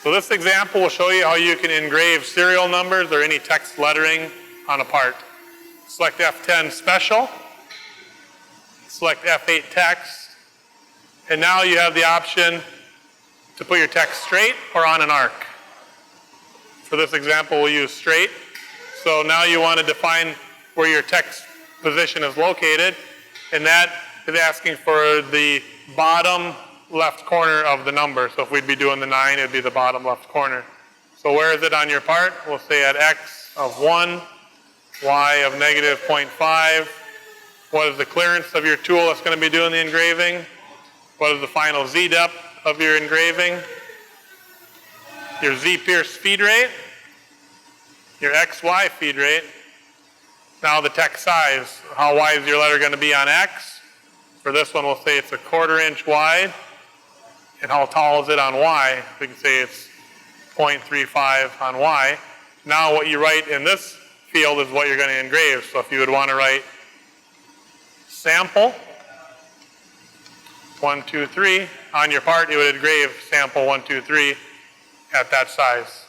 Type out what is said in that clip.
So this example will show you how you can engrave serial numbers or any text lettering on a part. Select F10 Special, select F8 Text, and now you have the option to put your text straight or on an arc. For this example, we'll use straight. So now you want to define where your text position is located, and that is asking for the bottom left corner of the number. So if we'd be doing the 9, it'd be the bottom left corner. So where is it on your part? We'll say at X of 1, Y of negative 0.5. What is the clearance of your tool that's going to be doing the engraving? What is the final Z depth of your engraving? Your Z pierce feed rate, your XY feed rate. Now the text size. How wide is your letter going to be on X? For this one, we'll say it's 1/4 inch wide. And how tall is it on Y? We can say it's 0.35 on Y. Now what you write in this field is what you're going to engrave. So if you would want to write sample 1, 2, 3 on your part, you would engrave sample 1, 2, 3 at that size.